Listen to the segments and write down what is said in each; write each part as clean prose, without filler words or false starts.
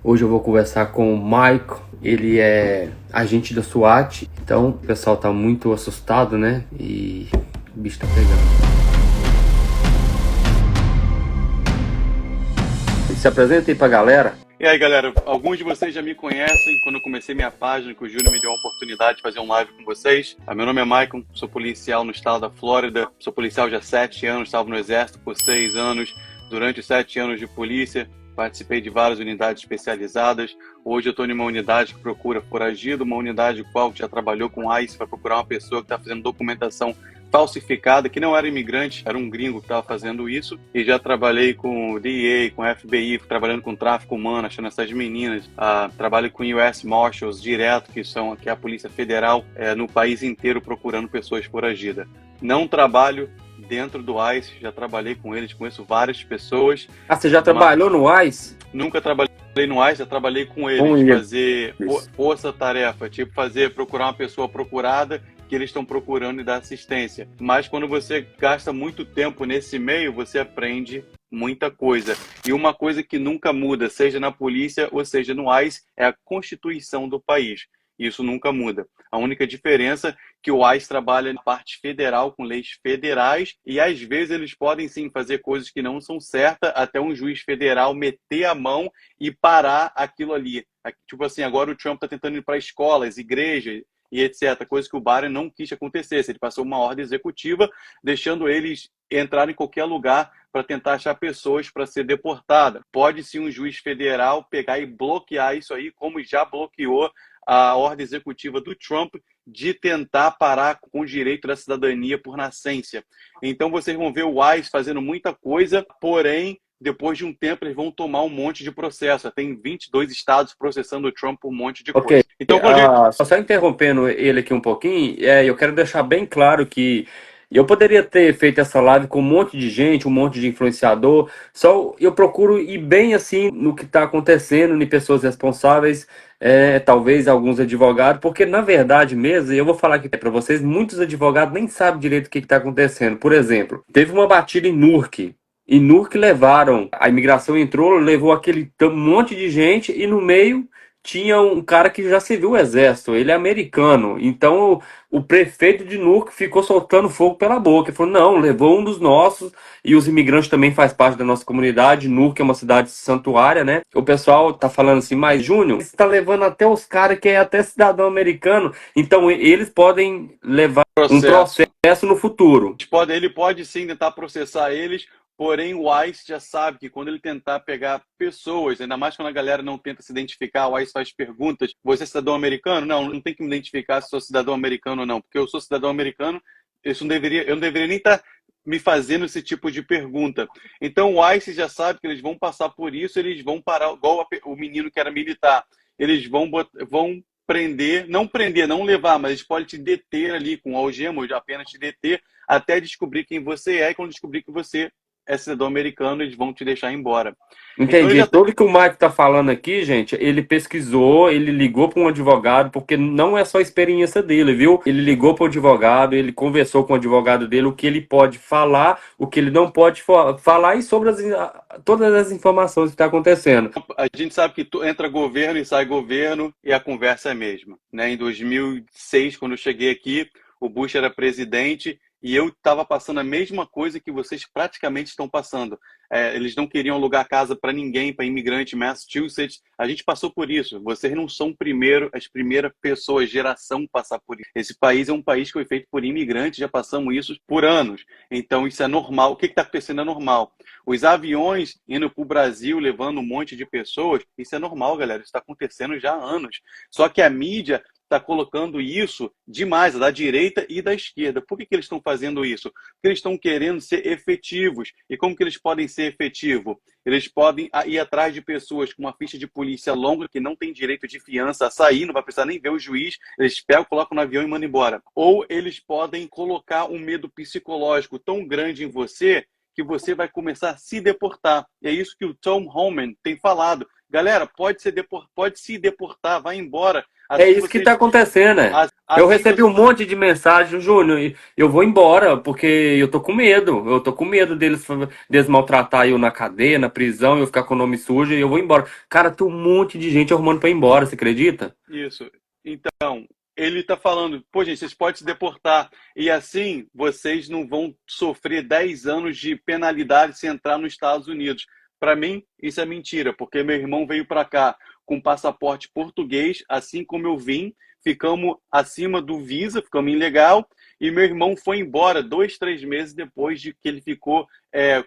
Hoje eu vou conversar com o Michael, ele é agente da SWAT, então o pessoal tá muito assustado, né? E o bicho tá pegando. Se apresenta aí pra galera. E aí, galera, alguns de vocês já me conhecem. Quando eu comecei minha página, que o Júnior me deu a oportunidade de fazer um live com vocês. Meu nome é Michael, sou policial no estado da Flórida, sou policial já há 7 anos, estava no exército por 6 anos. Durante os 7 anos de polícia, participei de várias unidades especializadas. Hoje eu estou em uma unidade que procura foragido, uma unidade qual já trabalhou com ICE para procurar uma pessoa que está fazendo documentação falsificada, que não era imigrante, era um gringo que estava fazendo isso. E já trabalhei com o DEA, com a FBI, trabalhando com tráfico humano, achando essas meninas. Trabalho com US Marshals direto, que é a Polícia Federal, no país inteiro procurando pessoas foragidas. Não trabalho dentro do ICE, já trabalhei com eles, conheço várias pessoas. Você já trabalhou no ICE? Nunca trabalhei no ICE, já trabalhei com eles, fazer força-tarefa, tipo procurar uma pessoa procurada que eles estão procurando e dar assistência. Mas quando você gasta muito tempo nesse meio, você aprende muita coisa. E uma coisa que nunca muda, seja na polícia ou seja no ICE, é a Constituição do país. Isso nunca muda. A única diferença é que o ICE trabalha na parte federal, com leis federais, e às vezes eles podem sim fazer coisas que não são certas, até um juiz federal meter a mão e parar aquilo ali. Tipo assim, agora o Trump está tentando ir para escolas, igrejas e etc. Coisa que o Biden não quis que acontecesse. Ele passou uma ordem executiva, deixando eles entrar em qualquer lugar para tentar achar pessoas para ser deportada. Pode sim um juiz federal pegar e bloquear isso aí, como já bloqueou a ordem executiva do Trump de tentar parar com o direito da cidadania por nascença. Então vocês vão ver o ICE fazendo muita coisa, porém, depois de um tempo eles vão tomar um monte de processo. Tem 22 estados processando o Trump por um monte de coisa. Então, só interrompendo ele aqui um pouquinho, eu quero deixar bem claro que eu poderia ter feito essa live com um monte de gente, um monte de influenciador, só eu procuro ir bem assim no que está acontecendo, em pessoas responsáveis, talvez alguns advogados, porque na verdade mesmo, eu vou falar aqui para vocês, muitos advogados nem sabem direito o que está acontecendo. Por exemplo, teve uma batida em Newark. E Newark levaram, a imigração entrou, levou aquele monte de gente e no meio tinha um cara que já serviu o exército, ele é americano. Então o prefeito de Newark ficou soltando fogo pela boca. Ele falou, não, levou um dos nossos, e os imigrantes também faz parte da nossa comunidade. Newark é uma cidade santuária, né? O pessoal tá falando assim, mas Júnior, você tá levando até os caras que é até cidadão americano, então eles podem levar um processo no futuro. Ele pode sim tentar processar eles. Porém, o ICE já sabe que quando ele tentar pegar pessoas, ainda mais quando a galera não tenta se identificar, o ICE faz perguntas, você é cidadão americano? Não tem que me identificar se sou cidadão americano ou não, porque eu sou cidadão americano, eu não deveria nem estar me fazendo esse tipo de pergunta. Então, o ICE já sabe que eles vão passar por isso, eles vão parar, igual o menino que era militar, eles vão prender, não levar, mas eles podem te deter ali com algema, ou apenas te deter, até descobrir quem você é, e quando descobrir que você é cidadão americano, eles vão te deixar embora. Entendi. Então, tudo que o Mike tá falando aqui, gente, ele pesquisou, ele ligou para um advogado, porque não é só a experiência dele, viu? Ele ligou para o advogado, ele conversou com o advogado dele, o que ele pode falar, o que ele não pode falar, e sobre todas as informações que tá acontecendo. A gente sabe que entra governo e sai governo, e a conversa é a mesma, né? Em 2006, quando eu cheguei aqui, o Bush era presidente, e eu estava passando a mesma coisa que vocês praticamente estão passando. Eles não queriam alugar casa para ninguém, para imigrante em Massachusetts. A gente passou por isso. Vocês não são as primeiras pessoas, geração, a passar por isso. Esse país é um país que foi feito por imigrantes, já passamos isso por anos. Então isso é normal. O que está acontecendo é normal. Os aviões indo para o Brasil, levando um monte de pessoas, isso é normal, galera. Isso está acontecendo já há anos. Só que a mídia está colocando isso demais, da direita e da esquerda. Por que eles estão fazendo isso? Porque eles estão querendo ser efetivos. E como que eles podem ser efetivos? Eles podem ir atrás de pessoas com uma ficha de polícia longa, que não tem direito de fiança a sair, não vai precisar nem ver o juiz, eles pegam, colocam no avião e mandam embora. Ou eles podem colocar um medo psicológico tão grande em você que você vai começar a se deportar. E é isso que o Tom Homan tem falado. Galera, pode se deportar, vai embora. Assim isso que está acontecendo, né? Eu Assim recebi você um monte de mensagem, Júnior, e eu vou embora, porque eu tô com medo. Eu tô com medo deles maltratar eu na cadeia, na prisão, eu ficar com o nome sujo e eu vou embora. Cara, tem um monte de gente arrumando pra ir embora, você acredita? isso. Então, ele está falando, pô, gente, vocês podem se deportar. E assim, vocês não vão sofrer 10 anos de penalidade se entrar nos Estados Unidos. Para mim, isso é mentira, porque meu irmão veio para cá com passaporte português, assim como eu vim, ficamos acima do visa, ficamos ilegal, e meu irmão foi embora 2, 3 meses depois de que ele ficou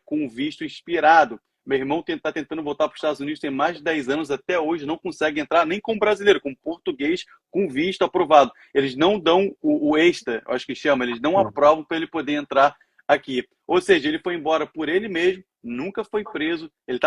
com o visto expirado. Meu irmão está tentando voltar para os Estados Unidos tem mais de 10 anos, até hoje não consegue entrar nem como brasileiro, como português, com visto aprovado. Eles não dão o extra, acho que chama, eles não aprovam para ele poder entrar aqui. Ou seja, ele foi embora por ele mesmo, nunca foi preso, ele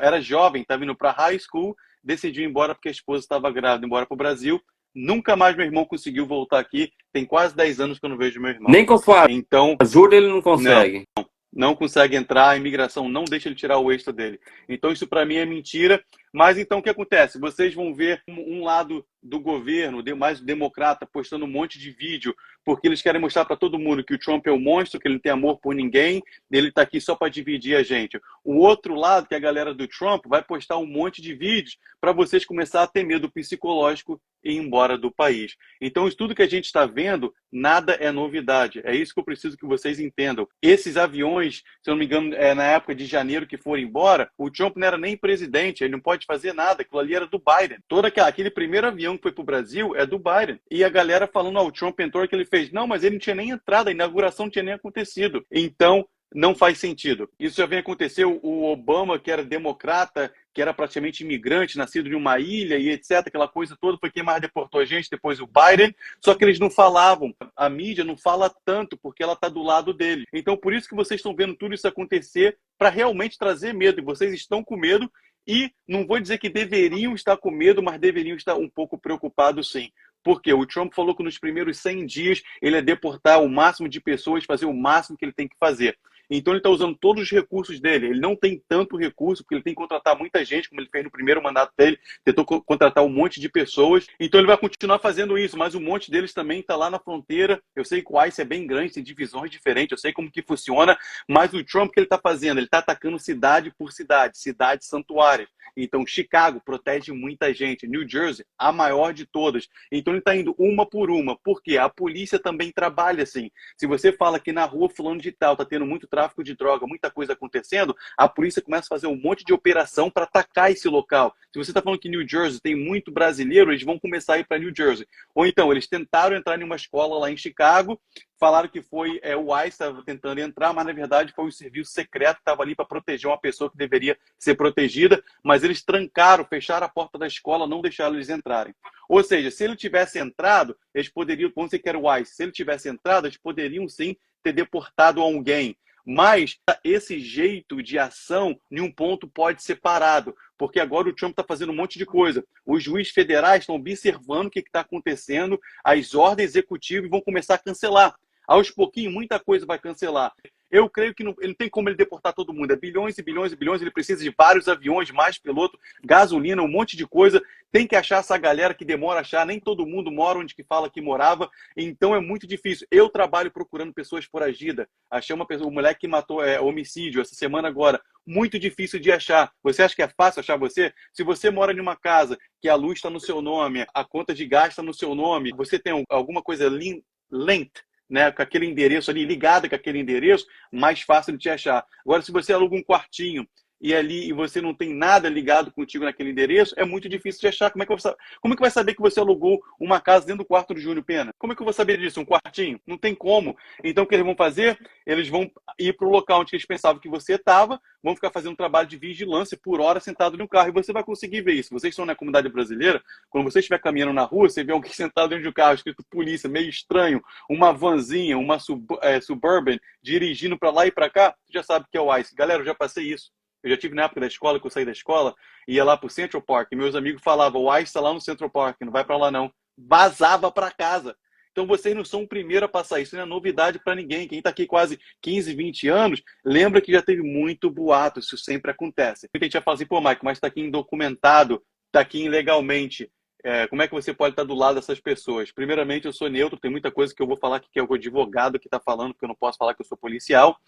era jovem, estava indo para high school, decidiu ir embora porque a esposa estava grávida, embora para o Brasil. Nunca mais meu irmão conseguiu voltar aqui. Tem quase 10 anos que eu não vejo meu irmão. Nem com a Então, ajuda ele não não consegue. não consegue entrar, a imigração não deixa ele tirar o extra dele. Então isso para mim é mentira. Mas então o que acontece? Vocês vão ver um lado do governo, mais democrata, postando um monte de vídeo, porque eles querem mostrar para todo mundo que o Trump é um monstro, que ele não tem amor por ninguém, ele está aqui só para dividir a gente. O outro lado, que é a galera do Trump, vai postar um monte de vídeos para vocês começar a ter medo psicológico e ir embora do país. Então, isso tudo que a gente está vendo, nada é novidade. É isso que eu preciso que vocês entendam. Esses aviões, se eu não me engano, na época de janeiro que foram embora, o Trump não era nem presidente, ele não pode fazer nada. Aquilo ali era do Biden. Todo aquele primeiro avião que foi para o Brasil é do Biden. E a galera falando, o Trump entrou, que ele fez. Não, mas ele não tinha nem entrado, a inauguração não tinha nem acontecido. Então, não faz sentido. Isso já vem acontecer. O Obama, que era democrata, que era praticamente imigrante, nascido de uma ilha e etc., aquela coisa toda, foi quem mais deportou a gente, depois o Biden, só que eles não falavam. A mídia não fala tanto, porque ela está do lado dele. Então, por isso que vocês estão vendo tudo isso acontecer, para realmente trazer medo. E vocês estão com medo, e não vou dizer que deveriam estar com medo, mas deveriam estar um pouco preocupados, sim. Porque o Trump falou que nos primeiros 100 dias ele ia deportar o máximo de pessoas, fazer o máximo que ele tem que fazer. Então ele está usando todos os recursos dele. Ele não tem tanto recurso, porque ele tem que contratar muita gente, como ele fez no primeiro mandato dele, tentou contratar um monte de pessoas. Então ele vai continuar fazendo isso, mas um monte deles também está lá na fronteira. Eu sei que o ICE é bem grande, tem divisões diferentes, eu sei como que funciona, mas o Trump, o que ele está fazendo? Ele está atacando cidade por cidade, cidade santuária. Então, Chicago protege muita gente. New Jersey, a maior de todas. Então, ele está indo uma por uma. Por quê? A polícia também trabalha assim. Se você fala que na rua fulano de tal está tendo muito tráfico de droga, muita coisa acontecendo, a polícia começa a fazer um monte de operação para atacar esse local. Se você está falando que New Jersey tem muito brasileiro, eles vão começar a ir para New Jersey. Ou então, eles tentaram entrar em uma escola lá em Chicago, falaram que foi o ICE estava tentando entrar, mas na verdade foi o serviço secreto que estava ali para proteger uma pessoa que deveria ser protegida, mas eles trancaram, fecharam a porta da escola, não deixaram eles entrarem. Ou seja, se ele tivesse entrado, eles poderiam, vamos dizer que era o ICE, se ele tivesse entrado, eles poderiam sim ter deportado alguém. Mas esse jeito de ação, em um ponto, pode ser parado, porque agora o Trump está fazendo um monte de coisa. Os juízes federais estão observando o que está acontecendo, as ordens executivas vão começar a cancelar. Aos pouquinhos, muita coisa vai cancelar. Eu creio que não tem como ele deportar todo mundo. É bilhões e bilhões e bilhões. Ele precisa de vários aviões, mais piloto, gasolina, um monte de coisa. Tem que achar essa galera que demora a achar. Nem todo mundo mora onde que fala que morava. Então é muito difícil. Eu trabalho procurando pessoas foragidas. Achei um moleque que matou homicídio essa semana agora. Muito difícil de achar. Você acha que é fácil achar você? Se você mora em uma casa que a luz está no seu nome, a conta de gás está no seu nome, você tem alguma coisa lenta, né, com aquele endereço ali, ligado com aquele endereço, mais fácil de te achar. Agora, se você aluga um quartinho e você não tem nada ligado contigo naquele endereço, é muito difícil de achar. Como é que vai saber que você alugou uma casa dentro do quarto do Júnior Pena? Como é que eu vou saber disso? Um quartinho? Não tem como. Então, o que eles vão fazer? Eles vão ir para o local onde eles pensavam que você estava, vão ficar fazendo um trabalho de vigilância por hora sentado no carro, e você vai conseguir ver isso. Vocês estão na comunidade brasileira, quando você estiver caminhando na rua, você vê alguém sentado dentro de um carro, escrito polícia, meio estranho, uma vanzinha, uma Suburban, dirigindo para lá e para cá, você já sabe que é o ICE. Galera, eu já passei isso. Eu já tive na época da escola, que eu saí da escola, ia lá pro Central Park, e meus amigos falavam, o ICE está lá no Central Park, não vai para lá não. Vazava para casa. Então vocês não são o primeiro a passar isso, não é novidade para ninguém. Quem está aqui quase 15, 20 anos, lembra que já teve muito boato, isso sempre acontece. Muita gente já fala assim, pô, Mike, mas está aqui indocumentado, está aqui ilegalmente. Como é que você pode estar do lado dessas pessoas? Primeiramente, eu sou neutro, tem muita coisa que eu vou falar que é o advogado que está falando, porque eu não posso falar que eu sou policial.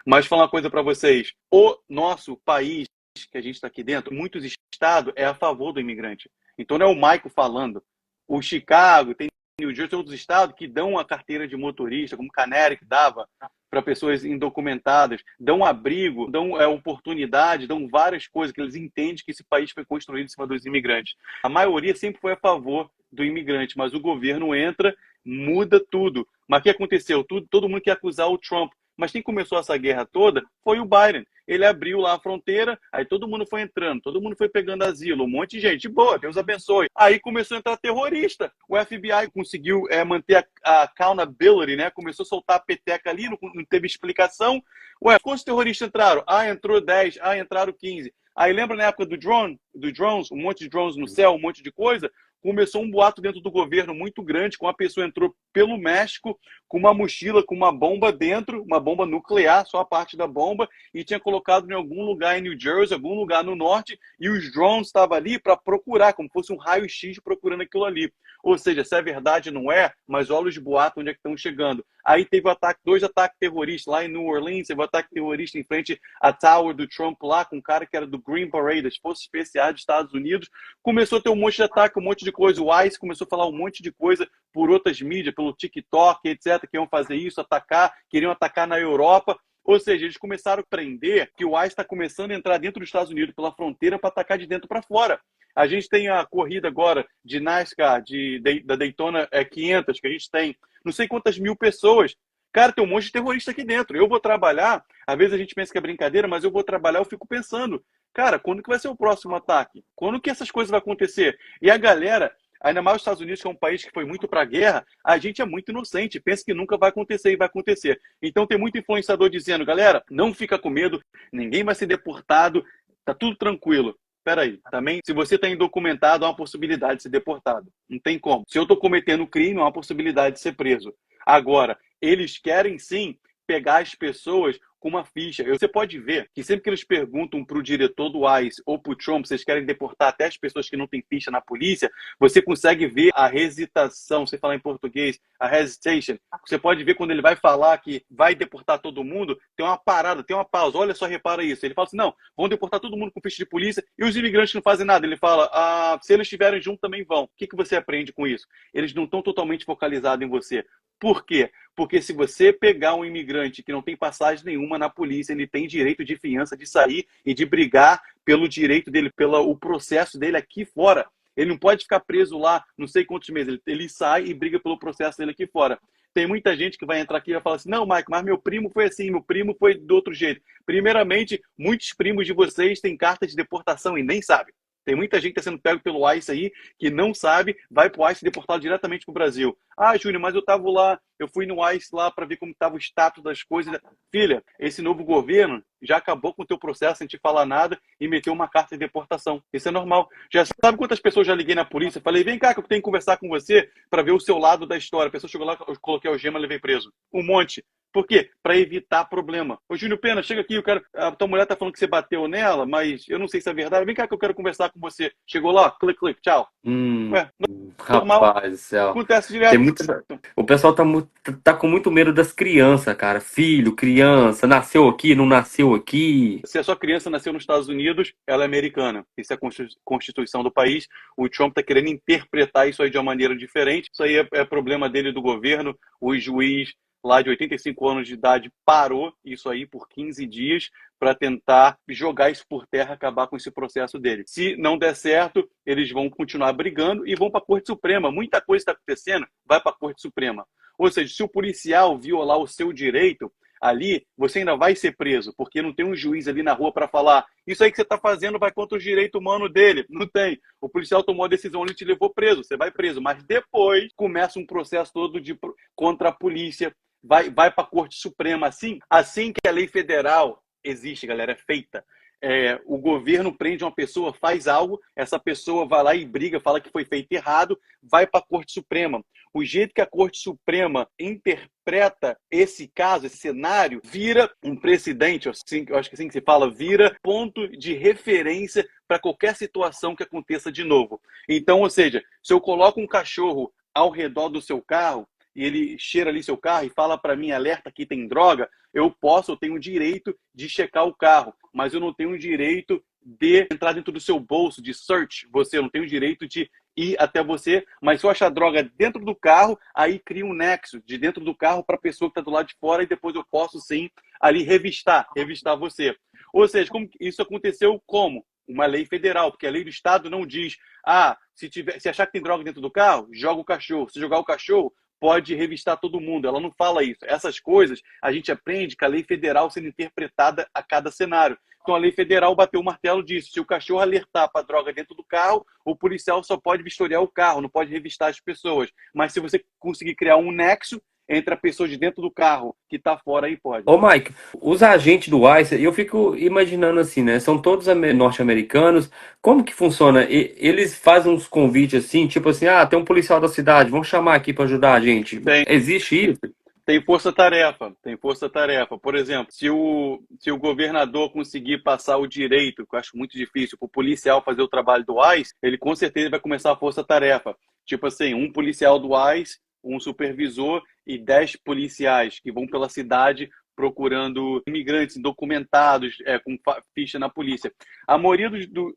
Mas falar uma coisa para vocês: o nosso país, que a gente está aqui dentro, muitos estados é a favor do imigrante. Então não é o Maico falando. O Chicago, tem New Jersey, tem outros estados que dão a carteira de motorista, como Canary, que dava para pessoas indocumentadas, dão abrigo, dão oportunidade, dão várias coisas que eles entendem que esse país foi construído em cima dos imigrantes. A maioria sempre foi a favor do imigrante, mas o governo entra, muda tudo. Mas o que aconteceu? Todo mundo quer acusar o Trump. Mas quem começou essa guerra toda foi o Biden. Ele abriu lá a fronteira, aí todo mundo foi entrando, todo mundo foi pegando asilo, um monte de gente. Boa, Deus abençoe. Aí começou a entrar terrorista. O FBI conseguiu manter a accountability, né? Começou a soltar a peteca ali, não teve explicação. Ué, quantos terroristas entraram? Entrou 10, entraram 15. Aí lembra na época dos drones, um monte de drones no céu, um monte de coisa? Começou um boato dentro do governo muito grande, com uma pessoa entrou pelo México com uma mochila, com uma bomba dentro, uma bomba nuclear, só a parte da bomba, e tinha colocado em algum lugar em New Jersey, algum lugar no norte, e os drones estavam ali para procurar, como fosse um raio-x procurando aquilo ali. Ou seja, se é verdade, não é, mas olha os boatos onde é que estão chegando. Aí teve dois ataques terroristas lá em New Orleans, teve um ataque terrorista em frente à Tower do Trump lá, com um cara que era do Green Beret, das Forças Especiais dos Estados Unidos. Começou a ter um monte de ataque, um monte de coisa. O ICE começou a falar um monte de coisa por outras mídias, pelo TikTok, etc., que iam fazer isso, queriam atacar na Europa. Ou seja, eles começaram a aprender que o ICE está começando a entrar dentro dos Estados Unidos pela fronteira para atacar de dentro para fora. A gente tem a corrida agora de NASCAR, da Daytona 500, que a gente tem não sei quantas mil pessoas. Cara, tem um monte de terrorista aqui dentro. Eu vou trabalhar, às vezes a gente pensa que é brincadeira, mas eu vou trabalhar, eu fico pensando, cara, quando que vai ser o próximo ataque? Quando que essas coisas vão acontecer? E a galera, ainda mais os Estados Unidos, que é um país que foi muito para a guerra, a gente é muito inocente, pensa que nunca vai acontecer e vai acontecer. Então tem muito influenciador dizendo, galera, não fica com medo, ninguém vai ser deportado, tá tudo tranquilo. Peraí, também, se você está indocumentado, há uma possibilidade de ser deportado. Não tem como. Se eu estou cometendo crime, há uma possibilidade de ser preso. Agora, eles querem sim pegar as pessoas com uma ficha. Você pode ver que sempre que eles perguntam para o diretor do ICE ou para o Trump, vocês querem deportar até as pessoas que não têm ficha na polícia, você consegue ver a hesitação, você fala em português, a hesitation. Você pode ver quando ele vai falar que vai deportar todo mundo, tem uma parada, tem uma pausa. Olha só, repara isso. Ele fala assim, não, vão deportar todo mundo com ficha de polícia e os imigrantes não fazem nada. Ele fala, se eles estiverem juntos também vão. O que você aprende com isso? Eles não estão totalmente focalizados em você. Por quê? Porque se você pegar um imigrante que não tem passagem nenhuma na polícia, ele tem direito de fiança de sair e de brigar pelo direito dele, pelo processo dele aqui fora. Ele não pode ficar preso lá não sei quantos meses. Ele sai e briga pelo processo dele aqui fora. Tem muita gente que vai entrar aqui e vai falar assim, não, Mike, mas meu primo foi assim, meu primo foi do outro jeito. Primeiramente, muitos primos de vocês têm carta de deportação e nem sabem. Tem muita gente que está sendo pego pelo ICE aí, que não sabe, vai para o ICE deportado diretamente para o Brasil. Júnior, mas eu estava lá, eu fui no ICE lá para ver como estava o status das coisas. Filha, esse novo governo já acabou com o teu processo sem te falar nada e meteu uma carta de deportação. Isso é normal. Já sabe quantas pessoas já liguei na polícia? Falei, vem cá que eu tenho que conversar com você para ver o seu lado da história. A pessoa chegou lá, eu coloquei algema e levei preso. Um monte. Por quê? Para evitar problema. Ô, Júnior Pena, chega aqui, a tua mulher tá falando que você bateu nela, mas eu não sei se é verdade. Vem cá que eu quero conversar com você. Chegou lá, clique, clique, tchau. Ué, normal. Rapaz do céu. Acontece direto. O pessoal tá com muito medo das crianças, cara. Filho, criança, nasceu aqui, não nasceu aqui. Se a sua criança nasceu nos Estados Unidos, ela é americana. Isso é a Constituição do país. O Trump tá querendo interpretar isso aí de uma maneira diferente. Isso aí é problema dele, do governo. O juiz lá de 85 anos de idade parou isso aí por 15 dias para tentar jogar isso por terra, acabar com esse processo dele. Se não der certo, eles vão continuar brigando e vão para a Corte Suprema. Muita coisa está acontecendo, vai para a Corte Suprema. Ou seja, se o policial violar o seu direito ali, você ainda vai ser preso, porque não tem um juiz ali na rua para falar isso aí que você está fazendo vai contra o direito humano dele. Não tem. O policial tomou a decisão, ele te levou preso, você vai preso. Mas depois começa um processo todo contra a polícia, vai para a Corte Suprema. Assim que a lei federal existe, galera, é feita. o governo prende uma pessoa, faz algo, essa pessoa vai lá e briga, fala que foi feito errado, vai para a Corte Suprema. O jeito que a Corte Suprema interpreta esse caso, esse cenário, vira um precedente, eu acho que assim que se fala, vira ponto de referência para qualquer situação que aconteça de novo. Então, ou seja, se eu coloco um cachorro ao redor do seu carro, e ele cheira ali seu carro e fala para mim, alerta, aqui tem droga, eu tenho o direito de checar o carro, mas eu não tenho o direito de entrar dentro do seu bolso, de search você, eu não tenho o direito de ir até você, mas se eu achar droga dentro do carro, aí cria um nexo de dentro do carro para a pessoa que está do lado de fora e depois eu posso sim ali revistar você. Ou seja, isso aconteceu como? Uma lei federal, porque a lei do estado não diz, se achar que tem droga dentro do carro, joga o cachorro, se jogar o cachorro, pode revistar todo mundo. Ela não fala isso. Essas coisas a gente aprende com a lei federal sendo interpretada a cada cenário. Então a lei federal bateu o martelo disso. Se o cachorro alertar para droga dentro do carro, o policial só pode vistoriar o carro, não pode revistar as pessoas. Mas se você conseguir criar um nexo entre a pessoa de dentro do carro que tá fora, aí pode. Ô, Mike, os agentes do ICE, eu fico imaginando assim, né? São todos norte-americanos. Como que funciona? Eles fazem uns convites assim, tipo assim, tem um policial da cidade, vamos chamar aqui para ajudar a gente. Existe isso? Tem força-tarefa, tem força-tarefa. Por exemplo, se o governador conseguir passar o direito, que eu acho muito difícil, para o policial fazer o trabalho do ICE, ele com certeza vai começar a força-tarefa. Tipo assim, um policial do ICE, um supervisor e 10 policiais que vão pela cidade procurando imigrantes indocumentados, com ficha na polícia. A maioria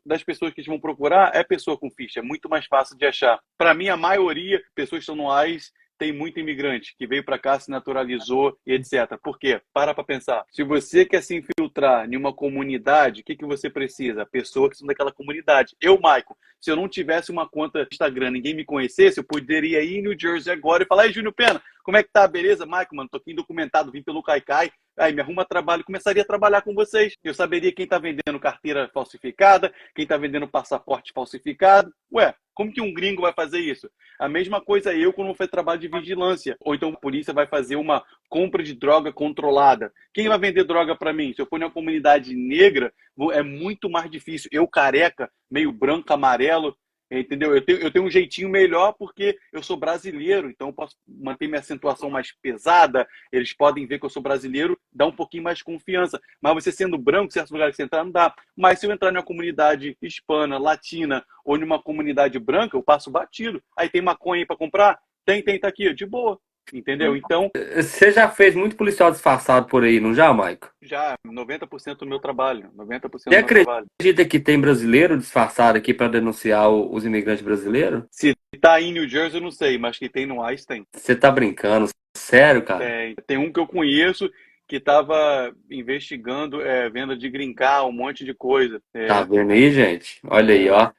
das pessoas que eles vão procurar é pessoa com ficha, é muito mais fácil de achar. Para mim, a maioria, pessoas que estão no ICE, tem muito imigrante que veio para cá, se naturalizou e etc. Por quê? Para pensar. Se você quer se infiltrar em uma comunidade, o que você precisa? A pessoa que são daquela comunidade. Eu, Michael, se eu não tivesse uma conta no Instagram, ninguém me conhecesse, eu poderia ir em New Jersey agora e falar: ei, Júnior Pena, como é que tá? Beleza, Michael, mano? Tô aqui indocumentado, vim pelo Caicai. Aí me arruma trabalho, começaria a trabalhar com vocês. Eu saberia quem está vendendo carteira falsificada, quem está vendendo passaporte falsificado. Ué, como que um gringo vai fazer isso? A mesma coisa eu quando vou fazer trabalho de vigilância. Ou então a polícia vai fazer uma compra de droga controlada. Quem vai vender droga para mim? Se eu for em uma comunidade negra, é muito mais difícil. Eu careca, meio branco, amarelo, entendeu? Eu tenho um jeitinho melhor porque eu sou brasileiro, então eu posso manter minha acentuação mais pesada, eles podem ver que eu sou brasileiro, dá um pouquinho mais de confiança. Mas você sendo branco, certos lugares que você entrar, não dá. Mas se eu entrar em uma comunidade hispana, latina, ou em uma comunidade branca, eu passo batido. Aí tem maconha aí para comprar? Tem, tá aqui, de boa. Entendeu? Então. Você já fez muito policial disfarçado por aí, não já, Maico? Já, 90% do meu trabalho. 90% Você acredita que tem brasileiro disfarçado aqui para denunciar os imigrantes brasileiros? Se tá em New Jersey, eu não sei, mas que tem no ICE, tem. Você tá brincando? Sério, cara? Tem um que eu conheço que estava investigando venda de green card, um monte de coisa. Tá vendo aí, gente? Olha aí, ó.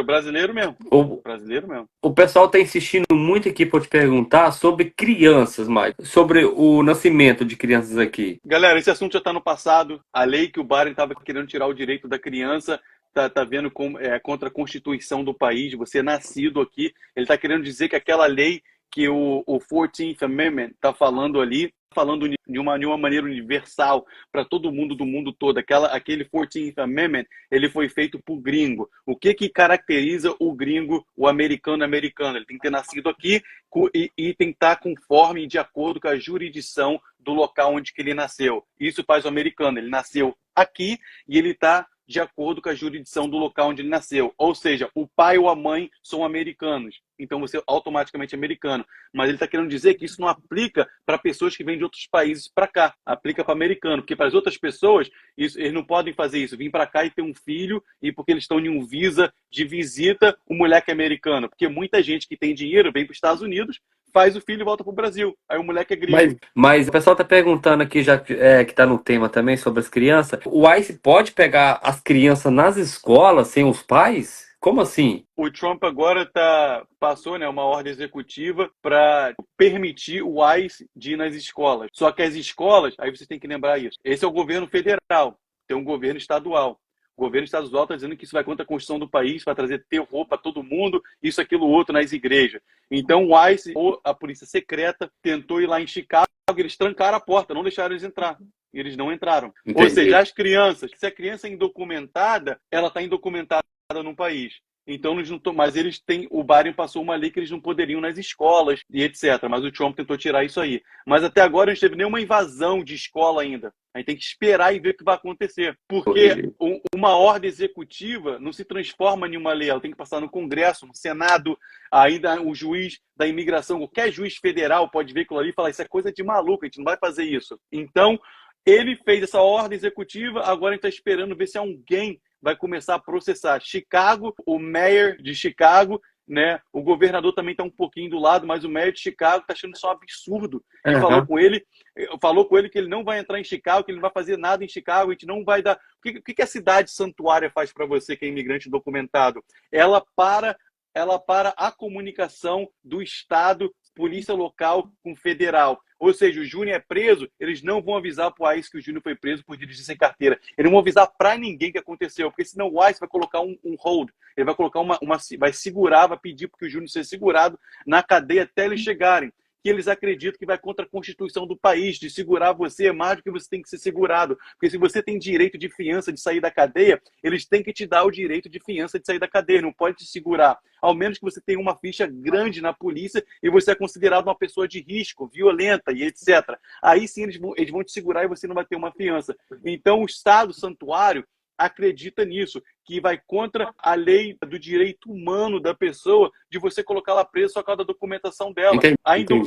Brasileiro mesmo. Brasileiro mesmo. O pessoal tá insistindo muito aqui para te perguntar sobre crianças, Mike. Sobre o nascimento de crianças aqui. Galera, esse assunto já está no passado. A lei que o Biden estava querendo tirar o direito da criança tá vendo como contra a Constituição do país. Você nascido aqui, ele está querendo dizer que aquela lei que o 14th Amendment está falando ali, falando de uma maneira universal para todo mundo do mundo todo. Aquele 14th Amendment, ele foi feito por gringo. O que caracteriza o gringo, o americano? Ele tem que ter nascido aqui e tem que estar conforme, de acordo com a jurisdição do local onde que ele nasceu. Isso faz o americano. Ele nasceu aqui e ele está de acordo com a jurisdição do local onde ele nasceu. Ou seja, o pai ou a mãe são americanos. Então você é automaticamente americano. Mas ele está querendo dizer que isso não aplica para pessoas que vêm de outros países para cá. Aplica para americano. Porque para as outras pessoas, eles não podem fazer isso. Vir para cá e ter um filho, e porque eles estão em um visa de visita, o moleque é americano. Porque muita gente que tem dinheiro vem para os Estados Unidos, faz o filho e volta pro Brasil. Aí o moleque é gringo. Mas o pessoal tá perguntando aqui, já que tá no tema também, sobre as crianças. O ICE pode pegar as crianças nas escolas sem os pais? Como assim? O Trump agora passou uma ordem executiva para permitir o ICE de ir nas escolas. Só que as escolas, aí vocês têm que lembrar isso. Esse é o governo federal, tem um governo estadual. O governo estadual está dizendo que isso vai contra a Constituição do país, vai trazer terror para todo mundo, isso, aquilo, outro nas igrejas. Então o ICE, ou a polícia secreta, tentou ir lá em Chicago, eles trancaram a porta, não deixaram eles entrar. e eles não entraram. Entendi. Ou seja, as crianças, se a criança é indocumentada, ela está indocumentada num país. Então, mas eles têm, o Biden passou uma lei que eles não poderiam nas escolas e etc. Mas o Trump tentou tirar isso aí. Mas até agora não teve nenhuma invasão de escola ainda. A gente tem que esperar e ver o que vai acontecer. Porque uma ordem executiva não se transforma em uma lei. Ela tem que passar no Congresso, no Senado, ainda o juiz da imigração, qualquer juiz federal pode ver aquilo ali e falar: isso é coisa de maluco, a gente não vai fazer isso. Então, ele fez essa ordem executiva, agora a gente está esperando ver se alguém vai começar a processar. Chicago, o mayor de Chicago, né? O governador também está um pouquinho do lado, mas o mayor de Chicago está achando isso um absurdo. Ele falou com ele que ele não vai entrar em Chicago, que ele não vai fazer nada em Chicago, a gente não vai dar. O que a cidade santuária faz para você que é imigrante documentado? Ela para a comunicação do Estado, polícia local com federal. Ou seja, o Júnior é preso, eles não vão avisar para o ICE que o Júnior foi preso por dirigir sem carteira. Eles não vão avisar para ninguém que aconteceu, porque senão o ICE vai colocar um hold, ele vai colocar vai segurar, vai pedir para o Júnior ser segurado na cadeia até eles chegarem. Que eles acreditam que vai contra a Constituição do país, de segurar você mais do que você tem que ser segurado. Porque se você tem direito de fiança de sair da cadeia, eles têm que te dar o direito de fiança de sair da cadeia, não pode te segurar. Ao menos que você tenha uma ficha grande na polícia e você é considerado uma pessoa de risco, violenta e etc. Aí sim eles vão te segurar e você não vai ter uma fiança. Então o Estado santuário acredita nisso, que vai contra a lei do direito humano da pessoa de você colocar ela presa só por causa da documentação dela.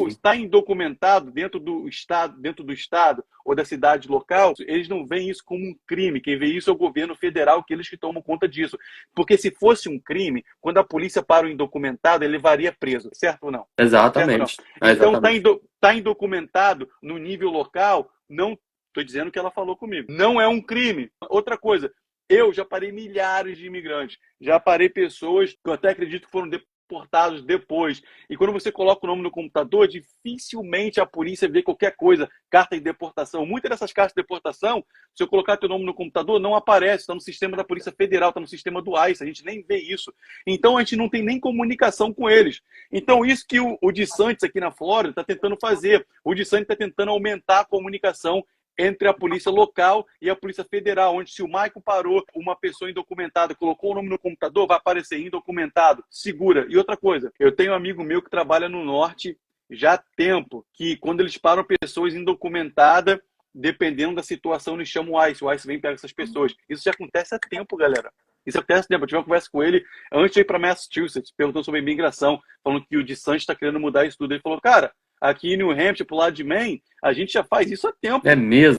Está indocumentado dentro do estado ou da cidade local, eles não veem isso como um crime. Quem vê isso é o governo federal, que eles que tomam conta disso. Porque se fosse um crime, quando a polícia para o indocumentado, ele levaria preso, certo ou não? Exatamente. Certo ou não? Então, está indocumentado no nível local, não estou dizendo que ela falou comigo. Não é um crime. Outra coisa, eu já parei milhares de imigrantes. Já parei pessoas que eu até acredito que foram deportados depois. E quando você coloca o nome no computador, dificilmente a polícia vê qualquer coisa. Carta de deportação. Muitas dessas cartas de deportação, se eu colocar teu nome no computador, não aparece. Está no sistema da Polícia Federal, está no sistema do ICE. A gente nem vê isso. Então, a gente não tem nem comunicação com eles. Então, isso que o DeSantis aqui na Flórida está tentando fazer. O DeSantis está tentando aumentar a comunicação entre a polícia local e a polícia federal, onde se o Michael parou uma pessoa indocumentada, colocou o nome no computador, vai aparecer indocumentado, segura. E outra coisa, eu tenho um amigo meu que trabalha no norte já há tempo, que quando eles param pessoas indocumentadas, dependendo da situação, eles chamam o ICE vem pegar essas pessoas. Isso já acontece há tempo, galera. Isso acontece há tempo. Eu tive uma conversa com ele antes de ir para Massachusetts, perguntou sobre imigração, falando que o DeSantis está querendo mudar isso tudo. Ele falou, cara, aqui em New Hampshire, pro lado de Maine, a gente já faz isso há tempo. É mesmo,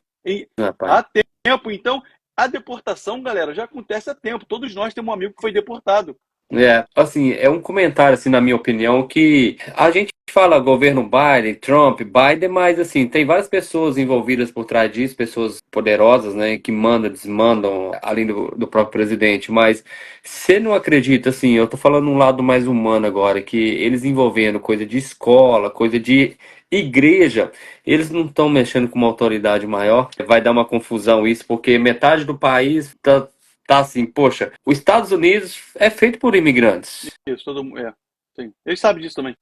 há tempo. Então, a deportação, galera, já acontece há tempo. Todos nós temos um amigo que foi deportado. Assim, é um comentário, assim, na minha opinião, que a gente fala governo Biden, Trump, Biden, mas, assim, tem várias pessoas envolvidas por trás disso, pessoas poderosas, né, que mandam, desmandam, além do próprio presidente, mas você não acredita, assim, eu tô falando um lado mais humano agora, que eles envolvendo coisa de escola, coisa de igreja, eles não estão mexendo com uma autoridade maior, vai dar uma confusão isso, porque metade do país tá assim, poxa, os Estados Unidos é feito por imigrantes. Isso, todo mundo, sim. Eles sabem disso também.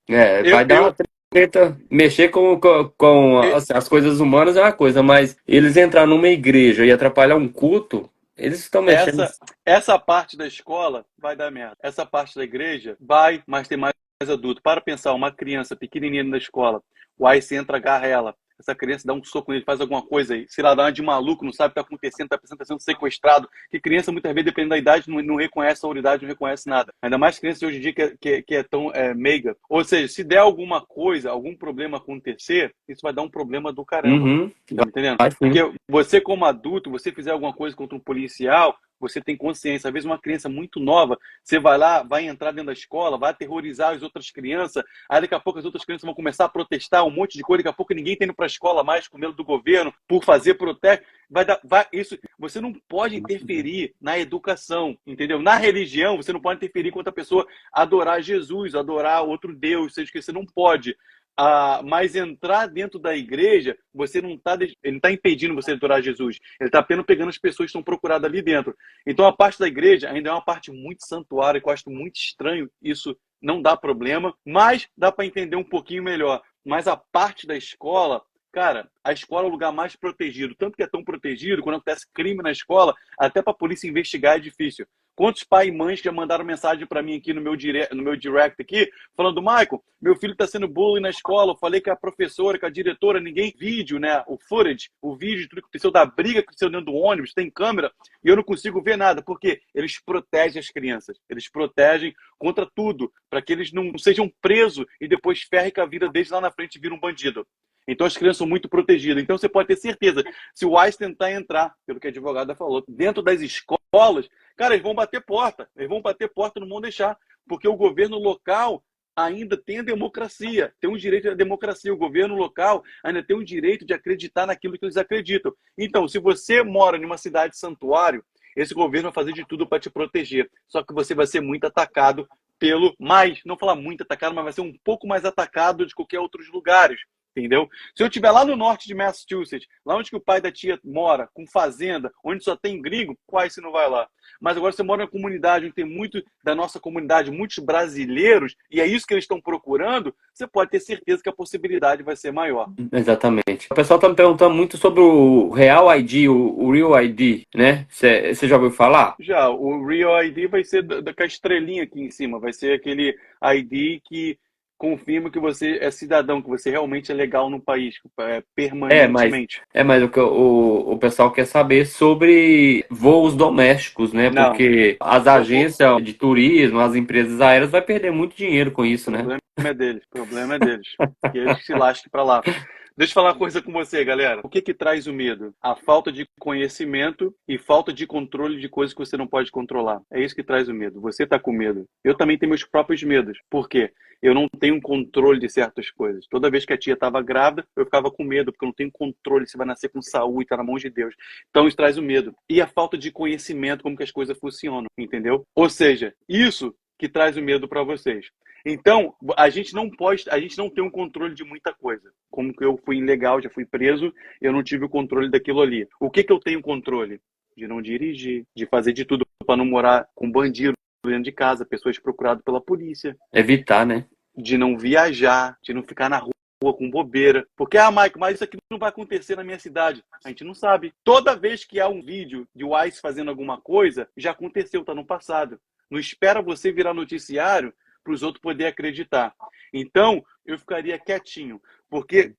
Vai dar uma treta, mexer com assim, as coisas humanas é uma coisa, mas eles entrar numa igreja e atrapalhar um culto, eles estão mexendo. Essa parte da escola vai dar merda. Essa parte da igreja vai, mas tem mais adulto. Para pensar, uma criança pequenininha na escola, o ICE entra, agarra ela. Essa criança dá um soco nele, faz alguma coisa aí, sei lá, dá uma de maluco, não sabe o que está acontecendo, está sendo sequestrado. Que criança, muitas vezes, dependendo da idade, não reconhece a autoridade, não reconhece nada. Ainda mais criança hoje em dia que é tão meiga. Ou seja, se der alguma coisa, algum problema acontecer, isso vai dar um problema do caramba. Tá entendendo? Porque você, como adulto, você fizer alguma coisa contra um policial, você tem consciência. Às vezes uma criança muito nova, você vai lá, vai entrar dentro da escola, vai aterrorizar as outras crianças, aí daqui a pouco as outras crianças vão começar a protestar um monte de coisa, daqui a pouco ninguém está indo para a escola mais com medo do governo por fazer protesto. Isso, você não pode interferir na educação, entendeu? Na religião, você não pode interferir contra a pessoa adorar Jesus, adorar outro Deus, seja que você não pode. Mas entrar dentro da igreja, ele não está impedindo você de adorar Jesus. Ele está apenas pegando as pessoas que estão procuradas ali dentro. Então, a parte da igreja ainda é uma parte muito santuária, que eu acho muito estranho. Isso não dá problema, mas dá para entender um pouquinho melhor. Mas a parte da escola, Cara, a escola é o lugar mais protegido. Tanto que é tão protegido, quando acontece crime na escola, até para a polícia investigar é difícil. Quantos pais e mães já mandaram mensagem para mim aqui no meu direct aqui, falando, Michael, meu filho está sendo bullying na escola, eu falei com a professora, com a diretora, ninguém vídeo, né, o footage, o vídeo de tudo que aconteceu, da briga que aconteceu dentro do ônibus, tem câmera, e eu não consigo ver nada, porque eles protegem as crianças, eles protegem contra tudo, para que eles não sejam presos e depois ferrem com a vida deles lá na frente e viram um bandido. Então as crianças são muito protegidas. Então você pode ter certeza, se o ICE tentar entrar, pelo que a advogada falou, dentro das escolas, cara, eles vão bater porta. Eles vão bater porta, não vão deixar. Porque o governo local ainda tem a democracia, tem o direito à democracia. O governo local ainda tem o direito de acreditar naquilo que eles acreditam. Então, se você mora em uma cidade santuário, esse governo vai fazer de tudo para te proteger. Só que você vai ser muito atacado não falar muito atacado, mas vai ser um pouco mais atacado de qualquer outros lugares. Entendeu? Se eu estiver lá no norte de Massachusetts, lá onde que o pai da tia mora, com fazenda, onde só tem gringo, quase você não vai lá. Mas agora você mora numa comunidade onde tem muito da nossa comunidade, muitos brasileiros, e é isso que eles estão procurando, você pode ter certeza que a possibilidade vai ser maior. Exatamente. O pessoal está me perguntando muito sobre o Real ID, o Real ID, né? Você já ouviu falar? Já, o Real ID vai ser com a estrelinha aqui em cima, vai ser aquele ID que confirma que você é cidadão, que você realmente é legal no país, permanentemente. Mas o pessoal quer saber sobre voos domésticos, né? Não, Porque as agências de turismo, as empresas aéreas vai perder muito dinheiro com isso, né? o problema é deles. Que eles que se lasquem para lá. Deixa eu falar uma coisa com você, galera. O que que traz o medo? A falta de conhecimento e falta de controle de coisas que você não pode controlar. É isso que traz o medo. Você tá com medo. Eu também tenho meus próprios medos. Por quê? Eu não tenho controle de certas coisas. Toda vez que a tia estava grávida, eu ficava com medo, porque eu não tenho controle se vai nascer com saúde, tá na mão de Deus. Então isso traz o medo. E a falta de conhecimento, como que as coisas funcionam, entendeu? Ou seja, isso que traz o medo para vocês. Então, a gente não tem um controle de muita coisa. Como que eu fui ilegal, já fui preso, eu não tive o controle daquilo ali. O que que eu tenho controle? De não dirigir, de fazer de tudo para não morar com bandido dentro de casa, pessoas procuradas pela polícia. Evitar, né? De não viajar, de não ficar na rua com bobeira. Porque, Mike, mas isso aqui não vai acontecer na minha cidade. A gente não sabe. Toda vez que há um vídeo de ICE fazendo alguma coisa, já aconteceu, tá no passado. Não espera você virar noticiário para os outros poderem acreditar. Então, eu ficaria quietinho, porque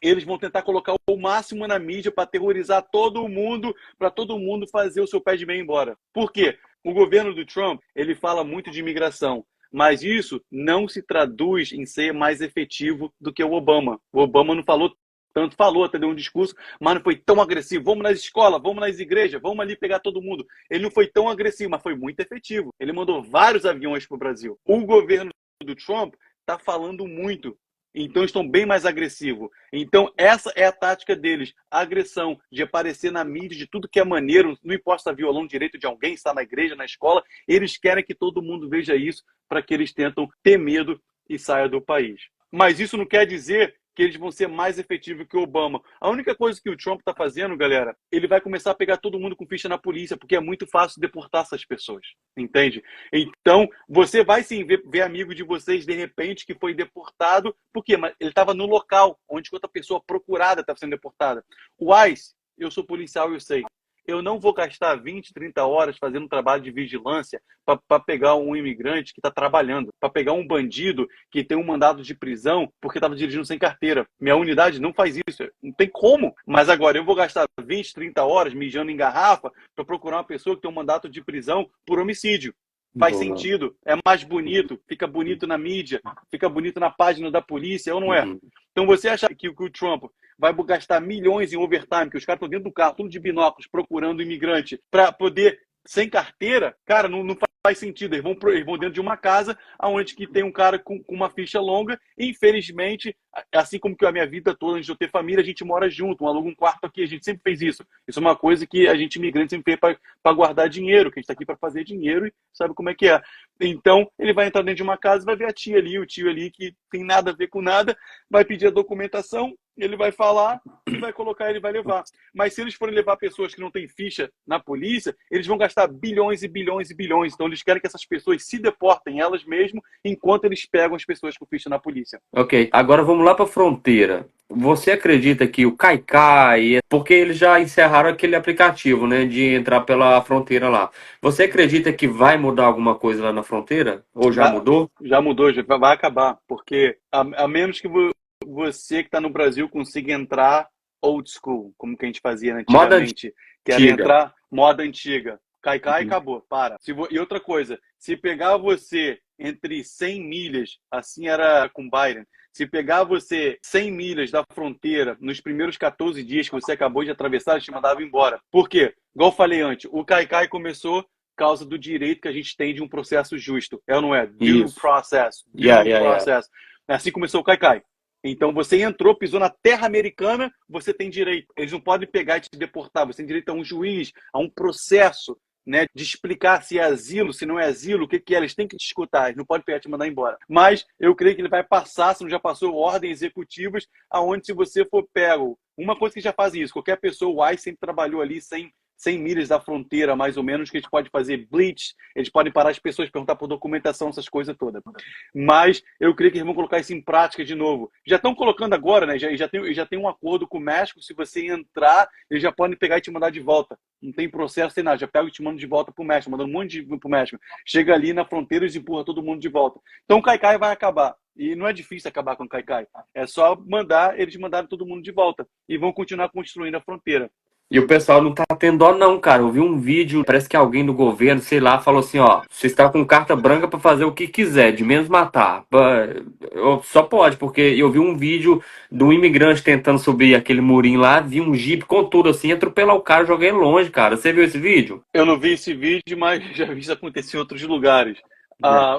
eles vão tentar colocar o máximo na mídia para aterrorizar todo mundo, para todo mundo fazer o seu pé de meia embora. Por quê? O governo do Trump, ele fala muito de imigração, mas isso não se traduz em ser mais efetivo do que o Obama. O Obama não falou tanto, falou, até deu um discurso, mas não foi tão agressivo. Vamos nas escolas, vamos nas igrejas, vamos ali pegar todo mundo. Ele não foi tão agressivo, mas foi muito efetivo. Ele mandou vários aviões para o Brasil. O governo do Trump está falando muito. Então estão bem mais agressivos. Então essa é a tática deles, a agressão, de aparecer na mídia de tudo que é maneiro, não importa se está violando o direito de alguém, está na igreja, na escola, eles querem que todo mundo veja isso para que eles tentam ter medo e saia do país. Mas isso não quer dizer que eles vão ser mais efetivos que o Obama. A única coisa que o Trump está fazendo, galera, ele vai começar a pegar todo mundo com ficha na polícia, porque é muito fácil deportar essas pessoas, entende? Então, você vai sim ver amigo de vocês, de repente, que foi deportado, por quê? Mas ele estava no local onde outra pessoa procurada estava sendo deportada. O ICE, eu sou policial, eu sei. Eu não vou gastar 20, 30 horas fazendo um trabalho de vigilância para pegar um imigrante que está trabalhando, para pegar um bandido que tem um mandado de prisão porque estava dirigindo sem carteira. Minha unidade não faz isso, não tem como. Mas agora eu vou gastar 20, 30 horas mijando em garrafa para procurar uma pessoa que tem um mandato de prisão por homicídio. Faz sentido, é mais bonito, fica bonito na mídia, fica bonito na página da polícia, ou não é? Então você acha que o Trump vai gastar milhões em overtime, que os caras estão dentro do carro, tudo de binóculos, procurando imigrante, para poder, sem carteira, cara, não faz sentido. Eles vão dentro de uma casa onde que tem um cara com uma ficha longa, e infelizmente, assim como que a minha vida toda, antes de eu ter família, a gente mora junto, aluga um quarto aqui, a gente sempre fez isso. Isso é uma coisa que a gente imigrante sempre fez para guardar dinheiro, que a gente está aqui para fazer dinheiro e sabe como é que é. Então, ele vai entrar dentro de uma casa e vai ver a tia ali, o tio ali, que tem nada a ver com nada, vai pedir a documentação, ele vai falar e vai colocar, ele vai levar. Mas se eles forem levar pessoas que não têm ficha na polícia, eles vão gastar bilhões e bilhões e bilhões. Então eles querem que essas pessoas se deportem elas mesmas enquanto eles pegam as pessoas com ficha na polícia. Ok, agora vamos lá para a fronteira. Você acredita que o Caicai, porque eles já encerraram aquele aplicativo, né, de entrar pela fronteira lá. Você acredita que vai mudar alguma coisa lá na fronteira? Ou já mudou? Já mudou, já vai acabar. Porque a menos que você que está no Brasil consiga entrar old school, como que a gente fazia Moda antigamente, que era antiga. entrar moda antiga. Cai, Uhum. acabou, para. E outra coisa, se pegar você entre 100 milhas, assim era com Biden, se pegar você 100 milhas da fronteira nos primeiros 14 dias que você acabou de atravessar, eles te mandavam embora. Por quê? Igual eu falei antes, o Cai começou por causa do direito que a gente tem de um processo justo. É ou não é? Due Isso. process. Yeah, Due yeah, yeah. process. Assim começou o Cai. Então você entrou, pisou na terra americana, você tem direito. Eles não podem pegar e te deportar. Você tem direito a um juiz, a um processo, né, de explicar se é asilo, se não é asilo, o que que é. Eles têm que te escutar, eles não podem pegar e te mandar embora. Mas eu creio que ele vai passar, se não já passou, ordens executivas, aonde se você for pego, uma coisa que já faz isso, qualquer pessoa, o ICE sempre trabalhou ali 100 milhas da fronteira, mais ou menos, que eles podem fazer bleach, eles podem parar as pessoas, perguntar por documentação, essas coisas todas. Mas eu creio que eles vão colocar isso em prática de novo. Já estão colocando agora, né? Já tem um acordo com o México, se você entrar, eles já podem pegar e te mandar de volta. Não tem processo, tem nada. Já pega e te manda de volta para o México, mandando um monte de para o México. Chega ali na fronteira e empurra todo mundo de volta. Então o Cai vai acabar. E não é difícil acabar com o Cai. É só mandar, eles mandaram todo mundo de volta. E vão continuar construindo a fronteira. E o pessoal não tá tendo dó não, cara. Eu vi um vídeo, parece que alguém do governo, sei lá, falou assim, ó, você está com carta branca pra fazer o que quiser, de menos matar. Só pode, porque eu vi um vídeo de um imigrante tentando subir aquele murinho lá, vi um jipe com tudo assim, atropelar o cara, joguei longe, cara. Você viu esse vídeo? Eu não vi esse vídeo, mas já vi isso acontecer em outros lugares.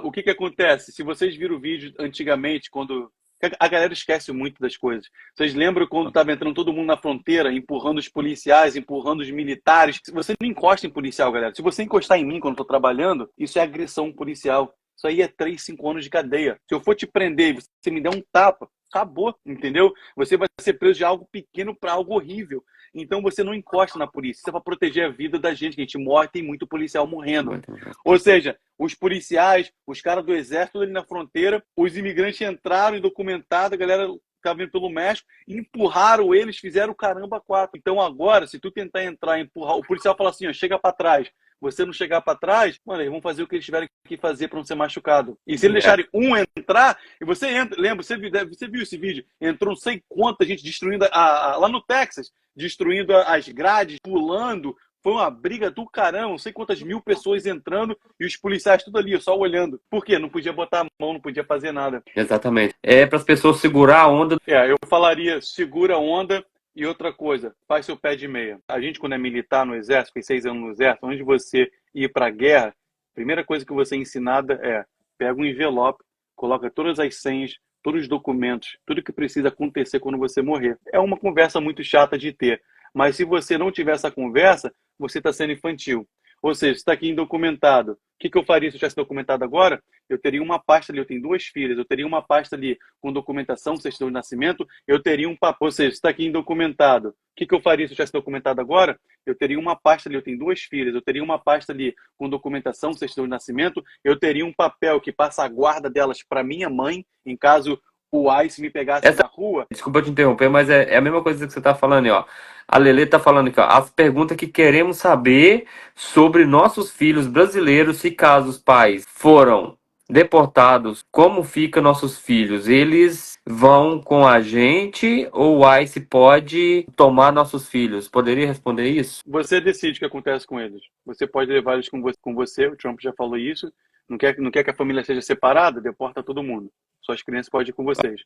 O que acontece? Se vocês viram o vídeo antigamente, quando a galera esquece muito das coisas. Vocês lembram quando estava entrando todo mundo na fronteira, empurrando os policiais, empurrando os militares? Você não encosta em policial, galera. Se você encostar em mim quando estou trabalhando, isso é agressão policial. Isso aí é 3, 5 anos de cadeia. Se eu for te prender e você me der um tapa, acabou, entendeu? Você vai ser preso de algo pequeno para algo horrível. Então você não encosta na polícia. Isso é para proteger a vida da gente, que a gente morre, tem muito policial morrendo. Ou seja, os policiais, os caras do exército ali na fronteira, os imigrantes entraram indocumentados, a galera estava vindo pelo México, empurraram eles, fizeram o caramba 4. Então agora, se tu tentar entrar e empurrar, o policial fala assim, ó, chega para trás. Você não chegar para trás, mano, eles vão fazer o que eles tiverem que fazer para não ser machucado. E se eles deixarem um entrar, e você entra, lembra, você viu esse vídeo? Entrou não sei quanta gente destruindo, lá no Texas, destruindo as grades, pulando. Foi uma briga do caramba, não sei quantas mil pessoas entrando e os policiais tudo ali, só olhando. Por quê? Não podia botar a mão, não podia fazer nada. Exatamente. É para as pessoas segurar a onda. Eu falaria, segura a onda. E outra coisa, faz seu pé de meia. A gente, quando é militar no exército, fez 6 anos no exército, antes de você ir para a guerra, a primeira coisa que você é ensinada é, pega um envelope, coloca todas as senhas, todos os documentos, tudo que precisa acontecer quando você morrer. É uma conversa muito chata de ter, mas se você não tiver essa conversa, você está sendo infantil. Ou seja, está aqui indocumentado. O que eu faria se eu tivesse documentado agora? Eu teria uma pasta ali, eu tenho 2 filhas, eu teria uma pasta ali com documentação, certidão de nascimento, eu teria um papel, ou seja, está aqui indocumentado. O que eu faria se eu tivesse documentado agora? Eu teria uma pasta ali, eu tenho 2 filhas, eu teria uma pasta ali com documentação, certidão de nascimento, eu teria um papel que passa a guarda delas para minha mãe, em caso o ICE me pegasse na rua. Desculpa te interromper, mas é a mesma coisa que você está falando aí, ó. A Lele está falando aqui, ó. As perguntas que queremos saber sobre nossos filhos brasileiros, se caso os pais foram deportados, como fica nossos filhos? Eles vão com a gente ou o ICE pode tomar nossos filhos? Poderia responder isso? Você decide o que acontece com eles. Você pode levar eles com você, o Trump já falou isso. Não quer que a família seja separada, deporta todo mundo. Só as crianças podem ir com vocês.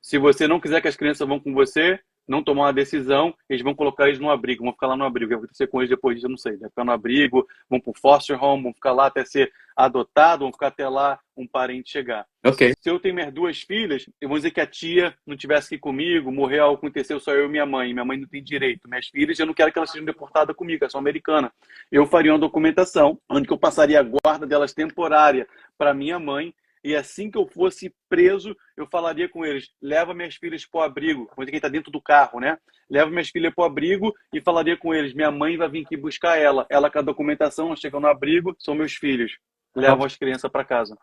Se você não quiser que as crianças vão com você, não tomar uma decisão, eles vão colocar eles no abrigo, vão ficar lá no abrigo. O que vai acontecer com eles depois disso, eu não sei. Vai ficar no abrigo, vão para o foster home, vão ficar lá até ser adotado, vão ficar até lá um parente chegar. Ok. Se eu tenho minhas 2 filhas, eu vou dizer que a tia não tivesse aqui comigo, morreu, aconteceu só eu e minha mãe. Minha mãe não tem direito. Minhas filhas, eu não quero que elas sejam deportadas comigo, elas são americanas. Eu faria uma documentação onde eu passaria a guarda delas temporária para minha mãe. E assim que eu fosse preso, eu falaria com eles, leva minhas filhas para o abrigo, quando quem está dentro do carro, né? Leva minhas filhas para o abrigo e falaria com eles, minha mãe vai vir aqui buscar ela. Ela com a documentação, chegam no abrigo, são meus filhos. Levam as crianças para casa.